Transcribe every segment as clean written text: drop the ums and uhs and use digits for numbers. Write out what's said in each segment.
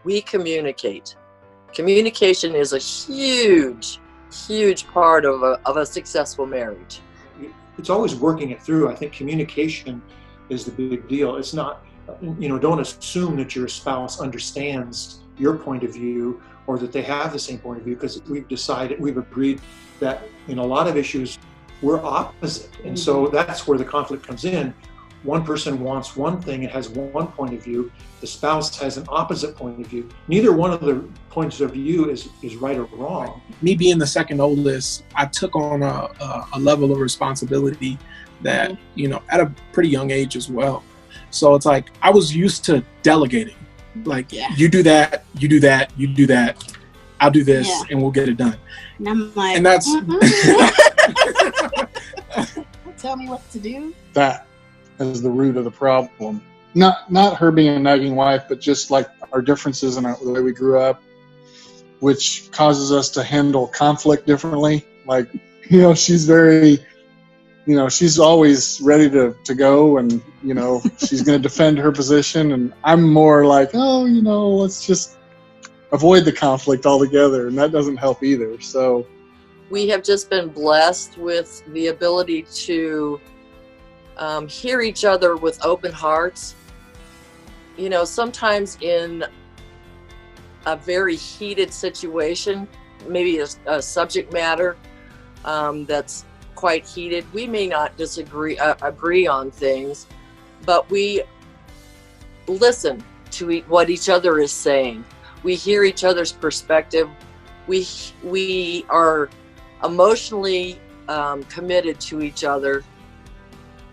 we communicate. Communication is a huge, huge part of a successful marriage. It's always working it through. I think communication is the big deal. It's not, don't assume that your spouse understands your point of view or that they have the same point of view, because we've agreed that in a lot of issues, we're opposite. And so that's where the conflict comes in. One person wants one thing and has one point of view. The spouse has an opposite point of view. Neither one of the points of view is right or wrong. Me being the second oldest, I took on a level of responsibility that, at a pretty young age as well. So it's like, I was used to delegating. Like, you do that, you do that, you do that. I'll do this and we'll get it done. And I'm like, and that's tell me what to do. That is the root of the problem. Not her being a nagging wife, but just like our differences in the way we grew up, which causes us to handle conflict differently. Like, she's very, she's always ready to go, and, she's going to defend her position. And I'm more like, let's just avoid the conflict altogether. And that doesn't help either. So we have just been blessed with the ability to hear each other with open hearts. Sometimes in a very heated situation, maybe a subject matter that's quite heated, we may not agree on things, but we listen to what each other is saying. We hear each other's perspective. We are emotionally committed to each other.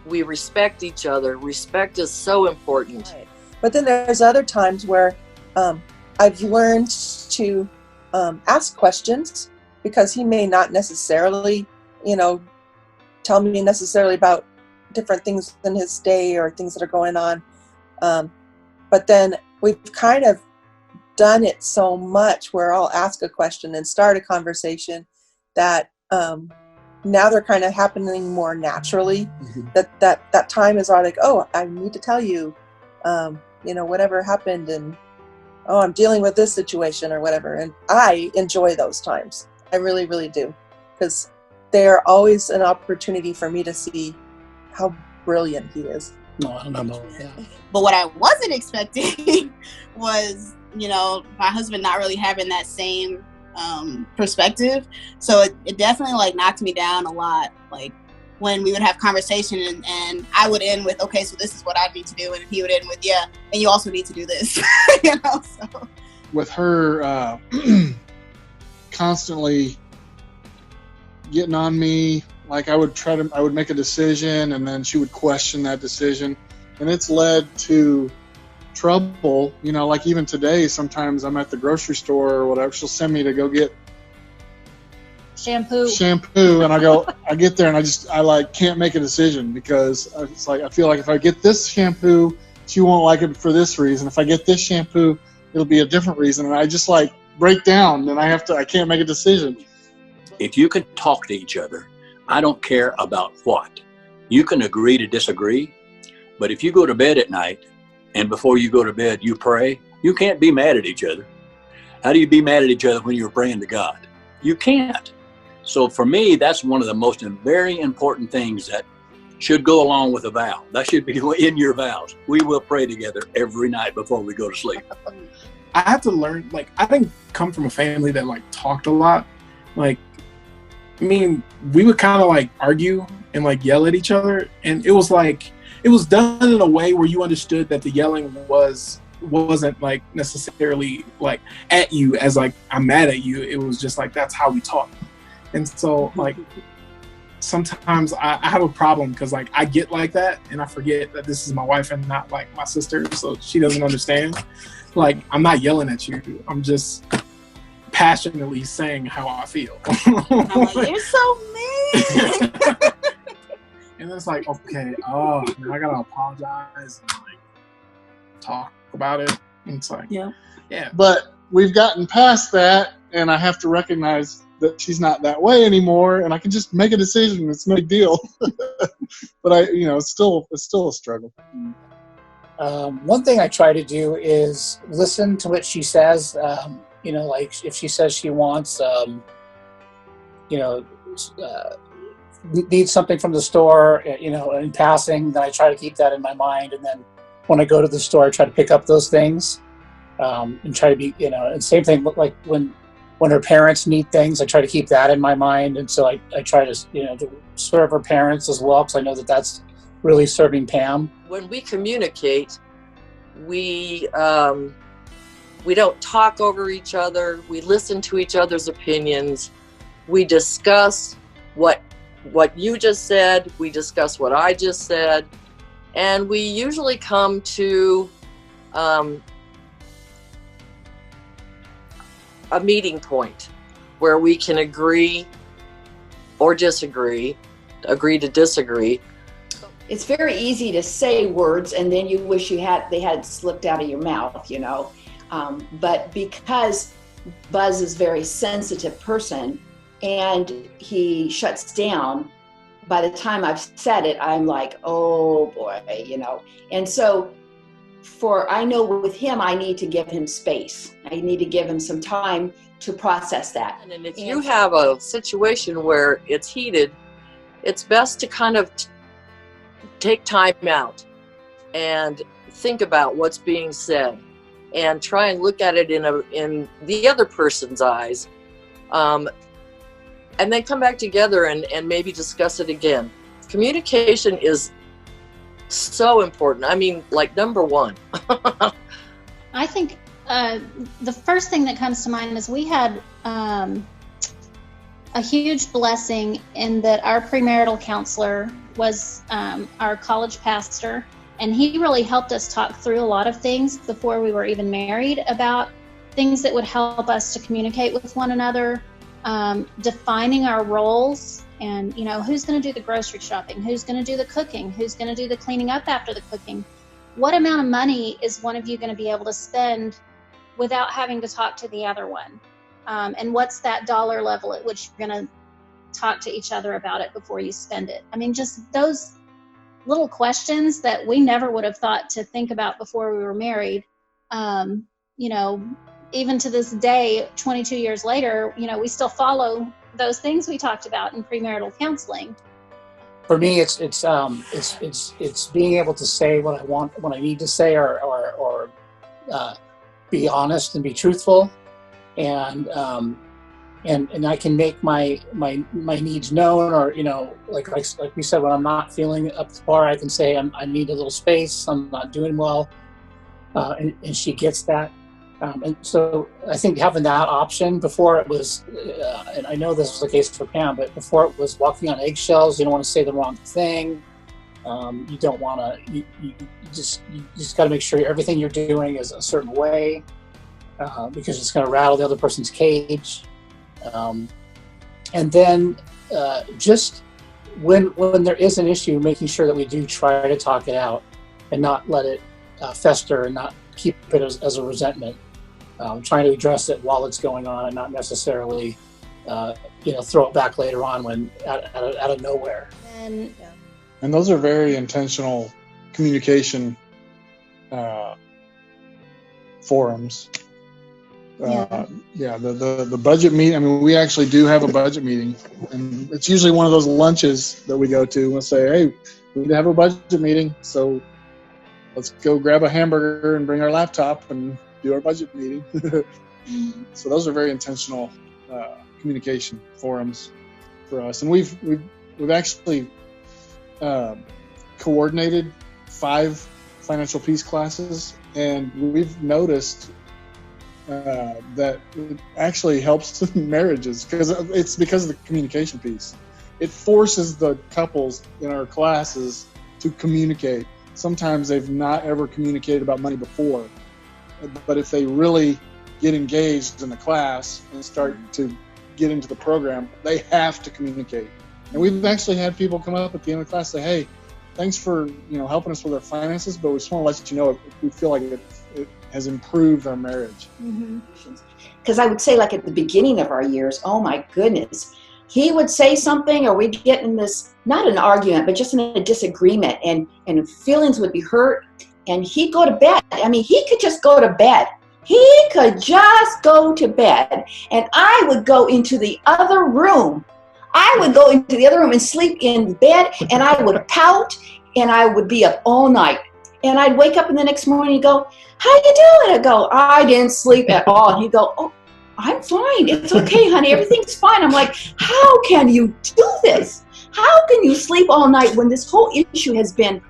We respect each other. Respect is so important. Right. But then there's other times where I've learned to ask questions, because he may not necessarily, tell me necessarily about different things in his day or things that are going on. But then we've kind of done it so much where I'll ask a question and start a conversation that now they're kind of happening more naturally. That time is all like, oh, I need to tell you, whatever happened, and I'm dealing with this situation or whatever. And I enjoy those times. I really, really do, because they're always an opportunity for me to see how brilliant he is. No, I don't know. Yeah. But what I wasn't expecting was, my husband not really having that same perspective. So it definitely knocked me down a lot. Like, when we would have conversation and I would end with, okay, so this is what I need to do. And he would end with, yeah, and you also need to do this. So. With her constantly getting on me, like I would make a decision and then she would question that decision. And it's led to trouble, like even today, sometimes I'm at the grocery store or whatever, she'll send me to go get shampoo, and I get there and I can't make a decision, because it's like, I feel like if I get this shampoo, she won't like it for this reason. If I get this shampoo, it'll be a different reason. And I just break down, and I can't make a decision. If you can talk to each other, I don't care about what. You can agree to disagree, but if you go to bed at night and before you go to bed you pray, you can't be mad at each other. How do you be mad at each other when you're praying to God? You can't. So for me, that's one of the most very important things that should go along with a vow. That should be in your vows. We will pray together every night before we go to sleep. I had to learn, I didn't come from a family that talked a lot. We would kind of argue and yell at each other. And it was it was done in a way where you understood that the yelling wasn't necessarily at you as I'm mad at you. It was just that's how we talk. And so sometimes I have a problem, because I get like that and I forget that this is my wife and not my sister, so she doesn't understand. I'm not yelling at you, I'm just passionately saying how I feel. I'm you're so mean. And it's okay, now I gotta apologize and talk about it. And it's yeah. But we've gotten past that, and I have to recognize that she's not that way anymore, and I can just make a decision. It's no big deal. But it's still a struggle. One thing I try to do is listen to what she says. Like if she says she wants, needs something from the store, in passing, then I try to keep that in my mind. And then when I go to the store, I try to pick up those things and try to be, and same thing, like when her parents need things, I try to keep that in my mind. And so I try to, to serve her parents as well, because I know that that's really serving Pam. When we communicate, we don't talk over each other. We listen to each other's opinions. We discuss what you just said. We discuss what I just said, and we usually come to a meeting point where we can agree or disagree, agree to disagree. It's very easy to say words and then you wish they had slipped out of your mouth, but because Buzz is a very sensitive person and he shuts down, by the time I've said it, I'm like, oh boy, and so I know with him, I need to give him space. I need to give him some time to process that. And if you have a situation where it's heated, it's best to kind of take time out and think about what's being said and try and look at it in the other person's eyes, and then come back together and maybe discuss it again. Communication is so important. I mean, like number one. I think the first thing that comes to mind is we had a huge blessing in that our premarital counselor was our college pastor, and he really helped us talk through a lot of things before we were even married about things that would help us to communicate with one another, defining our roles, and who's going to do the grocery shopping, who's going to do the cooking, who's going to do the cleaning up after the cooking, what amount of money is one of you going to be able to spend without having to talk to the other one, and what's that dollar level at which you're going to talk to each other about it before you spend it. I mean, just those little questions that we never would have thought to think about before we were married. Even to this day, 22 years later, we still follow those things we talked about in premarital counseling. For me, it's being able to say what I want, what I need to say, or be honest and be truthful, and I can make my needs known, or like we said, when I'm not feeling up to par, I can say I need a little space, I'm not doing well, and she gets that. And so I think having that option, before it was, and I know this was the case for Pam, but before it was walking on eggshells. You don't want to say the wrong thing. You don't want to. You just got to make sure everything you're doing is a certain way, because it's going to rattle the other person's cage. And then just when there is an issue, making sure that we do try to talk it out and not let it fester and not keep it as a resentment. Trying to address it while it's going on and not necessarily, throw it back later on when out of nowhere. And those are very intentional communication forums. The budget meeting. I mean, we actually do have a budget meeting, and it's usually one of those lunches that we go to. We'll say, "Hey, we need to have a budget meeting, so let's go grab a hamburger and bring our laptop and do our budget meeting." So those are very intentional communication forums for us, and we've actually coordinated 5 financial peace classes, and we've noticed that it actually helps marriages because of the communication piece. It forces the couples in our classes to communicate. Sometimes they've not ever communicated about money before, but if they really get engaged in the class and start to get into the program, they have to communicate. And we've actually had people come up at the end of the class and say, "Hey, thanks for helping us with our finances, but we just want to let you know we feel like it has improved our marriage." Because I would say, like at the beginning of our years, oh my goodness, he would say something, or we'd get in this, not an argument, but just in a disagreement, and feelings would be hurt, and he'd go to bed. I mean, he could just go to bed. He could just go to bed, and I would go into the other room. I would go into the other room and sleep in bed, and I would pout, and I would be up all night. And I'd wake up in the next morning and go, how you doing? I'd go, I didn't sleep at all. And he'd go, oh, I'm fine. It's okay, honey. Everything's fine. I'm like, how can you do this? How can you sleep all night when this whole issue has been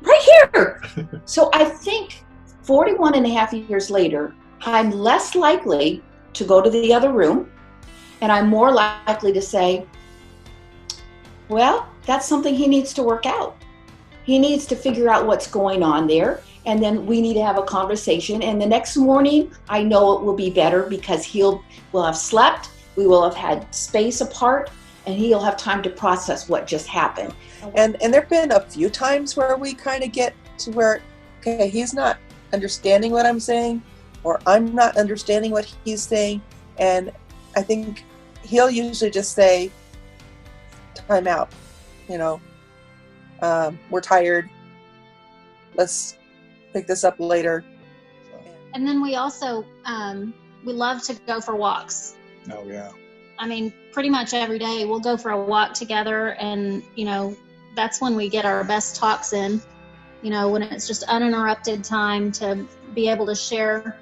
right here? So I think 41 and a half years later, I'm less likely to go to the other room, and I'm more likely to say, well, that's something he needs to work out. He needs to figure out what's going on there, and then we need to have a conversation. And the next morning, I know it will be better because we'll have slept, we will have had space apart, and he'll have time to process what just happened. And there have been a few times where we kind of get to where, okay, he's not understanding what I'm saying, or I'm not understanding what he's saying, and I think he'll usually just say, time out, we're tired, let's pick this up later. And then we also we love to go for walks. Oh yeah. I mean, pretty much every day we'll go for a walk together, and that's when we get our best talks in, when it's just uninterrupted time to be able to share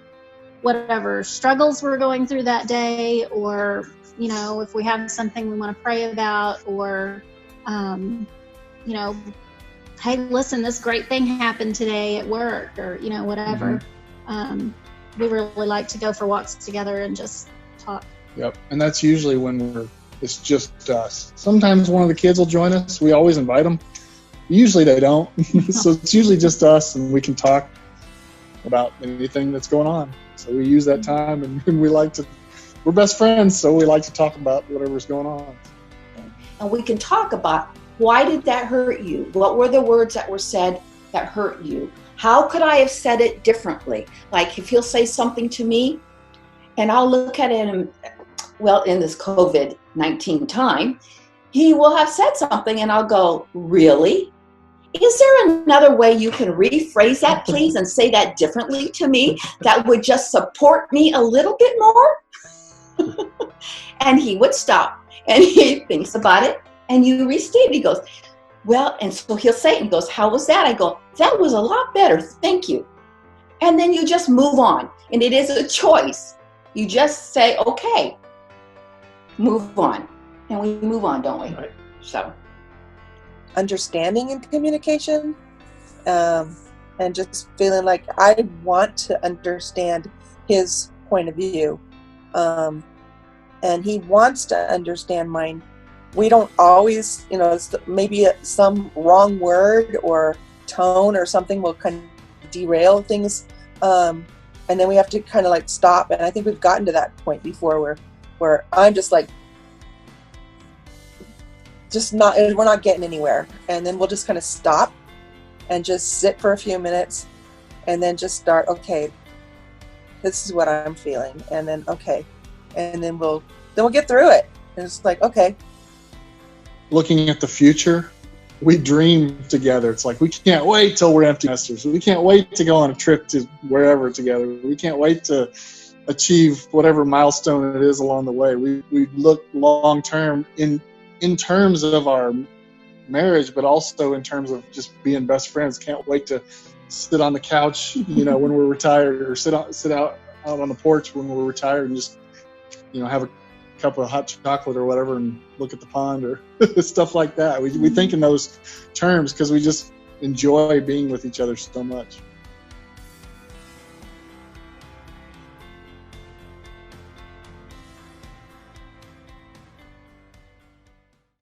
whatever struggles we're going through that day, or if we have something we want to pray about, or hey, listen, this great thing happened today at work, or whatever. We really like to go for walks together and just talk. Yep, and that's usually when it's just us. Sometimes one of the kids will join us. We always invite them. Usually they don't. So it's usually just us, and we can talk about anything that's going on. So we use that time, and we're best friends, so we like to talk about whatever's going on. And we can talk about, why did that hurt you? What were the words that were said that hurt you? How could I have said it differently? Like if he'll say something to me, and I'll look at him, well, in this COVID-19 time, he will have said something, and I'll go, really? Is there another way you can rephrase that, please, and say that differently to me that would just support me a little bit more? And he would stop, and he thinks about it, and you restate. He goes, well, and so he'll say it, and he goes, how was that? I go, that was a lot better, thank you. And then you just move on, and it is a choice. You just say, okay, move on. And we move on, don't we? Right. So. Understanding and communication, and just feeling like I want to understand his point of view, and he wants to understand mine. We don't always, maybe some wrong word or tone or something will kind of derail things, and then we have to kind of like stop. And I think we've gotten to that point before where I'm just like, we're not getting anywhere, and then we'll just kind of stop and just sit for a few minutes, and then just start, okay, this is what I'm feeling, and then okay, and then we'll get through it. And it's like, okay. Looking at the future, we dream together. It's like we can't wait till we're empty nesters. We can't wait to go on a trip to wherever together. We can't wait to achieve whatever milestone it is along the way. We look long term in terms of our marriage, but also in terms of just being best friends. Can't wait to sit on the couch, when we're retired, or sit out on the porch when we're retired, and just, have a cup of hot chocolate or whatever, and look at the pond or stuff like that. We think in those terms because we just enjoy being with each other so much.